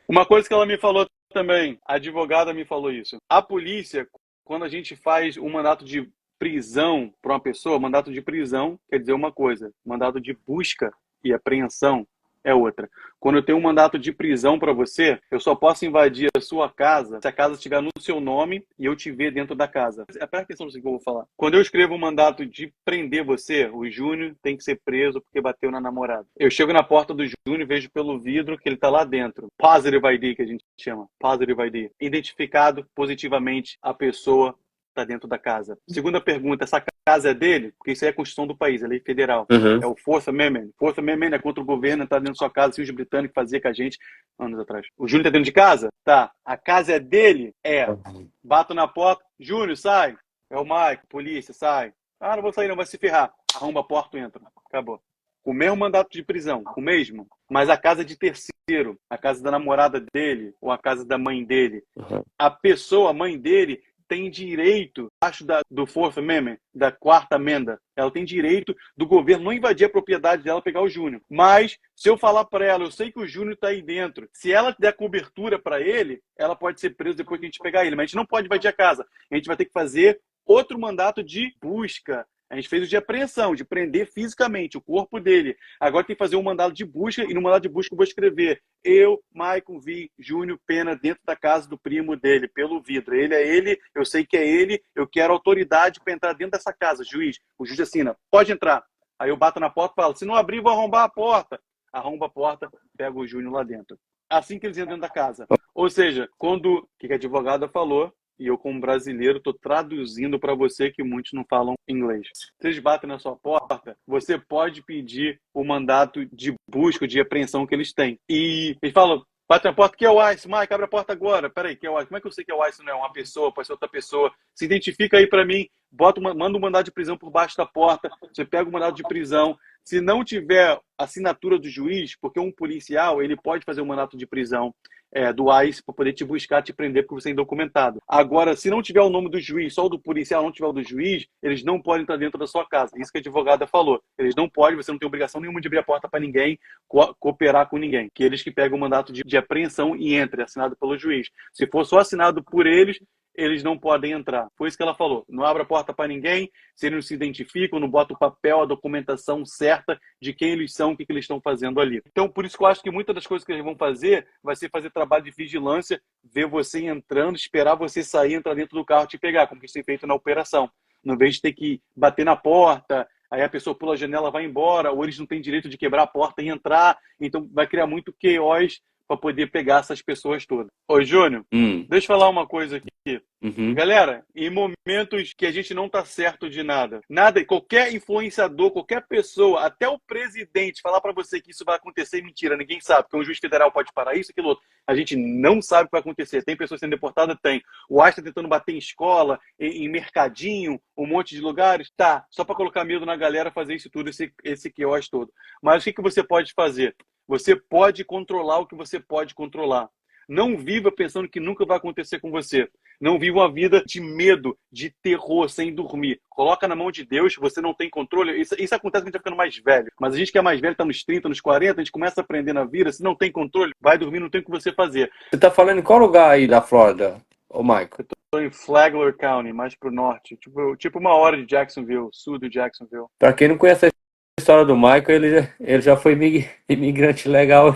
Uma coisa que ela me falou também, a advogada me falou isso. A polícia, quando a gente faz um mandato de prisão para uma pessoa, mandato de prisão quer dizer uma coisa, mandato de busca e apreensão é outra. Quando eu tenho um mandato de prisão para você, eu só posso invadir a sua casa se a casa estiver no seu nome e eu te ver dentro da casa. É a questão do que eu vou falar. Quando eu escrevo um mandato de prender você, o Júnior tem que ser preso porque bateu na namorada. Eu chego na porta do Júnior e vejo pelo vidro que ele está lá dentro. Positive ID, que a gente chama. Positive ID. Identificado positivamente a pessoa está dentro da casa. Segunda pergunta, essa casa é dele? Porque isso aí é a Constituição do país, é lei federal. É o Fourth Amendment. Fourth Amendment é contra o governo entrar dentro da sua casa, assim os britânicos faziam com a gente anos atrás. O Júnior está dentro de casa? Tá. A casa é dele? É. Bato na porta, Júnior, sai. É o Mike, polícia, sai. Ah, não vou sair não, vai se ferrar. Arromba a porta e entra. Acabou. O mesmo mandato de prisão, o mesmo, mas a casa de terceiro, a casa da namorada dele ou a casa da mãe dele. A pessoa, a mãe dele, tem direito, acho do Fourth Amendment, da quarta emenda, ela tem direito do governo não invadir a propriedade dela, pegar o Júnior. Mas, se eu falar para ela, eu sei que o Júnior está aí dentro, se ela der cobertura para ele, ela pode ser presa depois que a gente pegar ele. Mas a gente não pode invadir a casa. A gente vai ter que fazer outro mandato de busca. A gente fez o de apreensão, de prender fisicamente o corpo dele. Agora tem que fazer um mandado de busca, e no mandado de busca eu vou escrever: eu, Michael V. Júnior Pena, dentro da casa do primo dele, pelo vidro. Ele é ele, eu sei que é ele, eu quero autoridade para entrar dentro dessa casa. Juiz, o juiz assina, pode entrar. Aí eu bato na porta e falo: se não abrir, vou arrombar a porta. Arromba a porta, pega o Júnior lá dentro. Assim que eles entram dentro da casa. Ou seja, quando o que a advogada falou, e eu, como brasileiro, estou traduzindo para você que muitos não falam inglês. Se eles batem na sua porta, você pode pedir o mandato de busca, de apreensão que eles têm. E eles falam: bate na porta, que é o ICE? Mike, abre a porta agora. Peraí, que é o ICE? Como é que eu sei que é o ICE? Não é uma pessoa, pode ser outra pessoa. Se identifica aí para mim, manda um mandado de prisão por baixo da porta, você pega o mandado de prisão. Se não tiver assinatura do juiz, porque um policial ele pode fazer um mandato de prisão do ICE para poder te buscar, te prender porque você é indocumentado. Agora, se não tiver o nome do juiz, só o do policial, não tiver o do juiz, eles não podem estar dentro da sua casa. Isso que a advogada falou. Eles não podem, você não tem obrigação nenhuma de abrir a porta para ninguém, cooperar com ninguém. Que eles que pegam o mandato de apreensão e entrem, assinado pelo juiz. Se for só assinado por eles, eles não podem entrar. Foi isso que ela falou. Não abre a porta para ninguém, se eles não se identificam, não bota o papel, a documentação certa de quem eles são, o que eles estão fazendo ali. Então, por isso que eu acho que muitas das coisas que eles vão fazer vai ser fazer trabalho de vigilância, ver você entrando, esperar você sair, entrar dentro do carro e te pegar, como que isso tem feito na operação. No vez de ter que bater na porta, aí a pessoa pula a janela, vai embora, ou eles não têm direito de quebrar a porta e entrar. Então, vai criar muito chaos para poder pegar essas pessoas todas. Ô, Júnior, deixa eu falar uma coisa aqui. Galera, em momentos que a gente não tá certo de nada, qualquer influenciador, qualquer pessoa, até o presidente falar para você que isso vai acontecer, mentira, ninguém sabe, porque um juiz federal pode parar isso, aquilo outro. A gente não sabe o que vai acontecer. Tem pessoas sendo deportadas? Tem. O ICE tá tentando bater em escola, em mercadinho, um monte de lugares? Tá. Só para colocar medo na galera, fazer isso tudo, esse chaos todo. Mas o que você pode fazer? Você pode controlar o que você pode controlar. Não viva pensando que nunca vai acontecer com você. Não viva uma vida de medo, de terror, sem dormir. Coloca na mão de Deus, você não tem controle. Isso acontece quando a gente vai ficando mais velho. Mas a gente que é mais velho, está nos 30, nos 40, a gente começa a aprender na vida. Se não tem controle, vai dormir, não tem o que você fazer. Você está falando em qual lugar aí da Flórida, ô Michael? Eu estou em Flagler County, mais para o norte. Tipo 1 hora de Jacksonville, sul de Jacksonville. Para quem não conhece a história do Michael, ele já foi imigrante legal.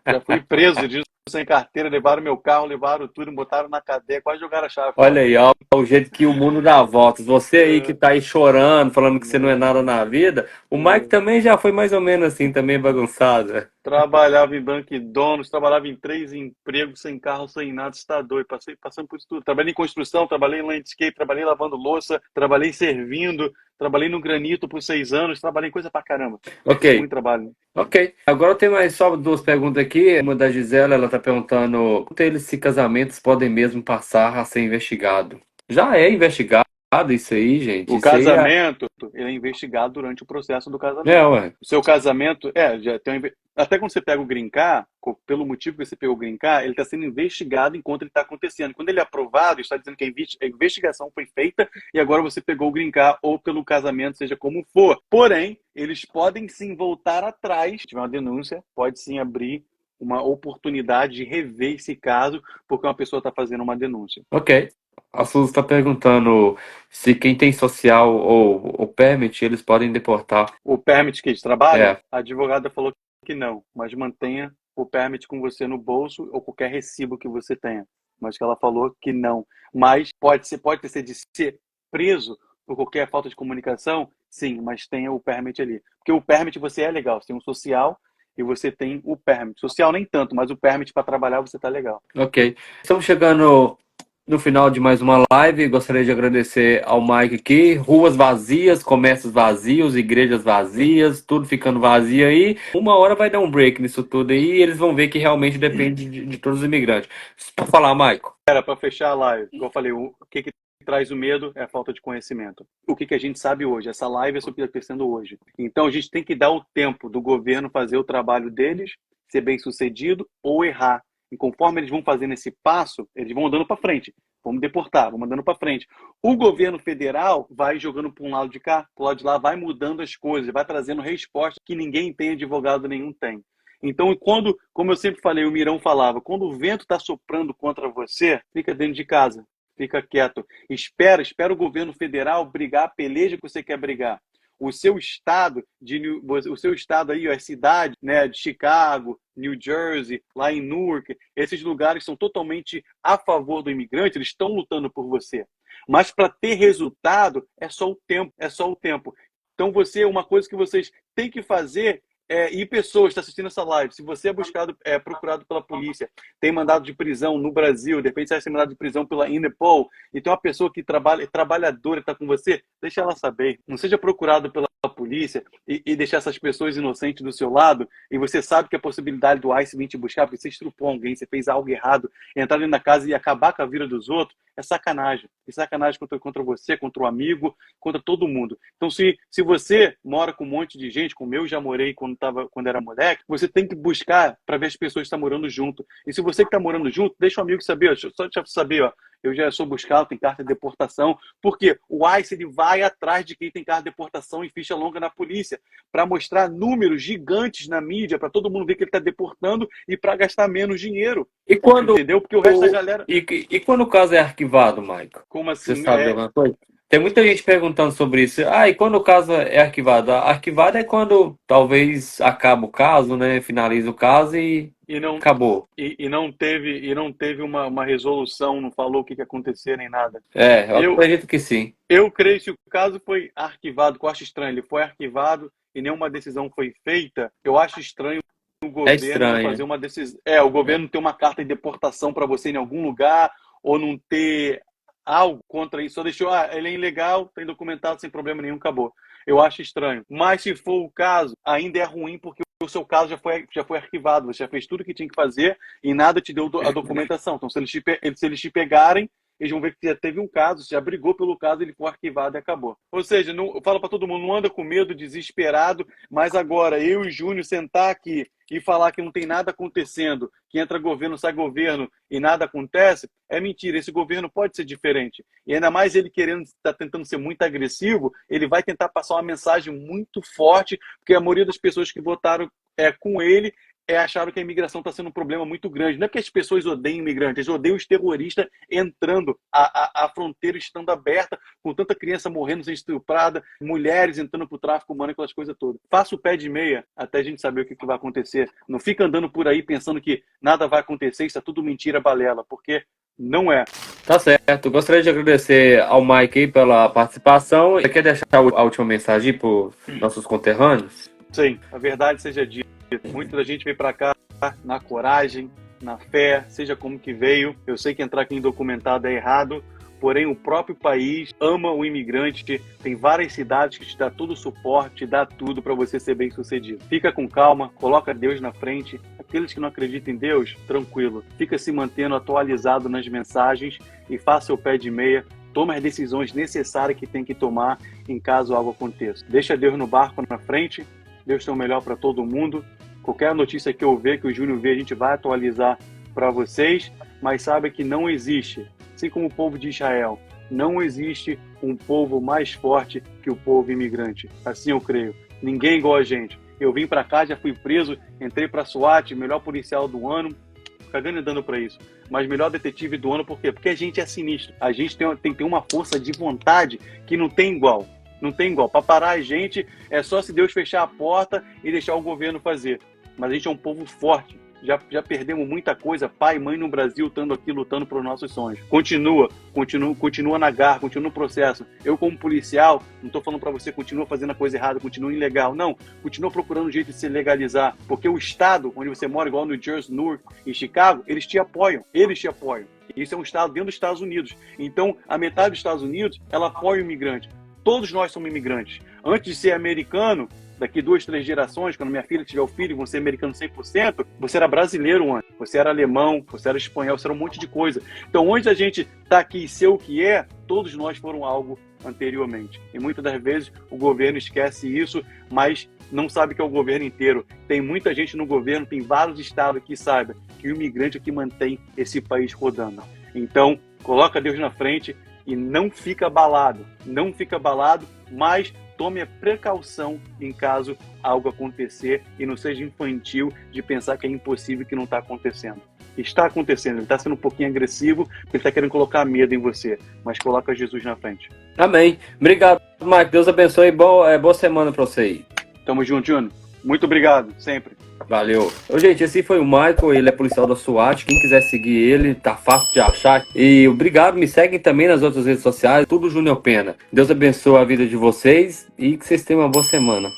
Já fui preso disso, sem carteira, levaram meu carro, levaram tudo, me botaram na cadeia, quase jogaram a chave. Olha aí, ó, o jeito que o mundo dá voltas. Você aí que tá aí chorando, falando que você não é nada na vida, o Mike também já foi mais ou menos assim, também bagunçado. Trabalhava em Dunkin' trabalhava em 3 empregos, sem carro, sem nada, está doido, passando por isso tudo. Trabalhei em construção, trabalhei em landscape, trabalhei lavando louça, trabalhei servindo, trabalhei no granito por 6 anos, trabalhei em coisa pra caramba. Ok. Muito trabalho. Ok. Agora eu tenho mais só 2 perguntas aqui. Uma da Gisela, ela tá perguntando se casamentos podem mesmo passar a ser investigado. Já é investigado, isso aí, gente. O Isso aí casamento, ele é investigado durante o processo do casamento. ué. O seu casamento, já tem até quando você pega o green card, pelo motivo que você pegou o green card, ele está sendo investigado enquanto ele está acontecendo. Quando ele é aprovado, está dizendo que a investigação foi feita e agora você pegou o green card ou pelo casamento, seja como for. Porém, eles podem sim voltar atrás, se tiver uma denúncia, pode sim abrir uma oportunidade de rever esse caso, porque uma pessoa está fazendo uma denúncia. Ok. A Suzy está perguntando se quem tem social ou permit, eles podem deportar. O permit que de trabalho, É, a advogada falou que não, mas mantenha o permit com você no bolso ou qualquer recibo que você tenha. Mas que ela falou que não. Mas pode ser de ser preso por qualquer falta de comunicação, sim, mas tenha o permit ali. Porque o permit você é legal, você tem um social e você tem o permit. Social nem tanto, mas o permit para trabalhar você tá legal. ok. Estamos chegando no final de mais uma live. Gostaria de agradecer ao Mike aqui. Ruas vazias, comércios vazios, igrejas vazias, tudo ficando vazio aí. Uma hora vai dar um break nisso tudo aí e eles vão ver que realmente depende de todos os imigrantes. Para falar, Michael. Era para fechar a live, como eu falei, o que traz o medo é a falta de conhecimento. O que a gente sabe hoje? Essa live é sobre o que está acontecendo hoje. Então a gente tem que dar o tempo do governo fazer o trabalho deles, ser bem sucedido ou errar. E conforme eles vão fazendo esse passo, eles vão andando para frente. Vamos deportar, vamos andando para frente. O governo federal vai jogando para um lado de cá, para o lado de lá, vai mudando as coisas, vai trazendo respostas que ninguém tem, advogado nenhum tem. Então, quando, como eu sempre falei, o Mirão falava, quando o vento está soprando contra você, fica dentro de casa, fica quieto. Espera o governo federal brigar a peleja que você quer brigar. O seu estado, aí, a cidade, né, de Chicago, New Jersey, lá em Newark, esses lugares são totalmente a favor do imigrante, eles estão lutando por você. Mas para ter resultado, é só o tempo. Então, uma coisa que vocês têm que fazer e pessoas que estão assistindo essa live, se você é procurado pela polícia, tem mandado de prisão no Brasil, de repente você vai ser mandado de prisão pela Interpol, e tem uma pessoa que é trabalhadora, está com você, deixa ela saber. Não seja procurado pela polícia e deixar essas pessoas inocentes do seu lado, e você sabe que a possibilidade do ICE vir te buscar, porque você estrupou alguém, você fez algo errado, entrar dentro da casa e acabar com a vida dos outros, é sacanagem. É sacanagem contra você, contra o amigo, contra todo mundo. Então, se você mora com um monte de gente, como eu já morei quando era moleque, você tem que buscar para ver as pessoas que estão morando junto. E se você que está morando junto, deixa o amigo saber, só te saber, ó, eu já sou buscado, tem carta de deportação, porque o ICE ele vai atrás de quem tem carta de deportação e ficha longa na polícia, para mostrar números gigantes na mídia, para todo mundo ver que ele está deportando e para gastar menos dinheiro. E quando, entendeu? Porque o resto da galera... E quando o caso é arquivado, Michael? Como assim? Você sabe de alguma coisa? Tem muita gente perguntando sobre isso. E quando o caso é arquivado? Arquivado é quando talvez acaba o caso, né? Finaliza o caso e não acabou. E não teve uma resolução, não falou o que aconteceu nem nada. Eu acredito que sim. Eu creio que se o caso foi arquivado, que eu acho estranho, ele foi arquivado e nenhuma decisão foi feita, eu acho estranho o governo fazer uma decisão. O governo ter uma carta de deportação para você em algum lugar, ou não ter algo contra isso, só deixou, ele é ilegal, tem documentado sem problema nenhum, acabou. Eu acho estranho. Mas se for o caso, ainda é ruim porque o seu caso já foi arquivado, você já fez tudo o que tinha que fazer e nada te deu a documentação. Então, se eles te pegarem, eles vão ver que já teve um caso, já brigou pelo caso, ele foi arquivado e acabou. Ou seja, eu falo para todo mundo, não anda com medo, desesperado, mas agora eu e o Júnior sentar aqui e falar que não tem nada acontecendo, que entra governo, sai governo e nada acontece, é mentira. Esse governo pode ser diferente. E ainda mais ele está tentando ser muito agressivo, ele vai tentar passar uma mensagem muito forte, porque a maioria das pessoas que votaram com ele acharam que a imigração está sendo um problema muito grande. Não é que as pessoas odeiam imigrantes, eles odeiam os terroristas entrando, a fronteira estando aberta, com tanta criança morrendo sendo estuprada, mulheres entrando para o tráfico humano, aquelas coisas todas. Faça o pé de meia até a gente saber o que vai acontecer. Não fica andando por aí pensando que nada vai acontecer, isso é tudo mentira, balela, porque não é. Tá certo. Gostaria de agradecer ao Mike aí pela participação. Você quer deixar a última mensagem para os nossos conterrâneos? Sim, a verdade seja dita. Muita da gente veio para cá na coragem, na fé, seja como que veio. Eu sei que entrar aqui indocumentado é errado, porém o próprio país ama o imigrante, tem várias cidades que te dá todo o suporte, te dá tudo para você ser bem sucedido. Fica com calma, coloca Deus na frente. Aqueles que não acreditam em Deus, tranquilo. Fica se mantendo atualizado nas mensagens e faça o pé de meia, toma as decisões necessárias que tem que tomar em caso algo aconteça. Deixa Deus no barco na frente, Deus tem o melhor para todo mundo. Qualquer notícia que eu ver, que o Júnior vê, a gente vai atualizar para vocês, mas saiba que não existe, assim como o povo de Israel, não existe um povo mais forte que o povo imigrante. Assim eu creio. Ninguém igual a gente. Eu vim para cá, já fui preso, entrei para a SWAT, melhor policial do ano, cagando e dando para isso. Mas melhor detetive do ano, por quê? Porque a gente é sinistro. A gente tem que ter uma força de vontade que não tem igual. Não tem igual. Para parar a gente, é só se Deus fechar a porta e deixar o governo fazer. Mas a gente é um povo forte. Já perdemos muita coisa, pai e mãe no Brasil, estando aqui lutando pelos nossos sonhos. Continua na garra, continua no processo. Eu, como policial, não estou falando para você continua fazendo a coisa errada, continua ilegal. Não, continua procurando um jeito de se legalizar. Porque o estado onde você mora, igual no Jersey, Newark e Chicago, eles te apoiam. Isso é um estado dentro dos Estados Unidos. Então, a metade dos Estados Unidos, ela apoia o imigrante. Todos nós somos imigrantes. Antes de ser americano, daqui 2, 3 gerações, quando minha filha tiver o filho e vão ser americano 100%, você era brasileiro antes, você era alemão, você era espanhol, você era um monte de coisa. Então, onde a gente está aqui e ser o que é, todos nós foram algo anteriormente. E muitas das vezes o governo esquece isso, mas não sabe que é o governo inteiro. Tem muita gente no governo, tem vários estados que saibam que o imigrante é que mantém esse país rodando. Então, coloca Deus na frente e não fica abalado, mas tome a precaução em caso algo acontecer e não seja infantil de pensar que é impossível, que não está acontecendo. Está acontecendo, ele está sendo um pouquinho agressivo, porque ele está querendo colocar medo em você, mas coloca Jesus na frente. Amém. Obrigado, Mike. Deus abençoe e boa semana para você aí. Tamo junto, Júnior. Muito obrigado, sempre. Valeu. Gente, esse foi o Michael, ele é policial da SWAT. Quem quiser seguir ele, tá fácil de achar. E obrigado, me seguem também nas outras redes sociais, tudo Júnior Pena. Deus abençoe a vida de vocês e que vocês tenham uma boa semana.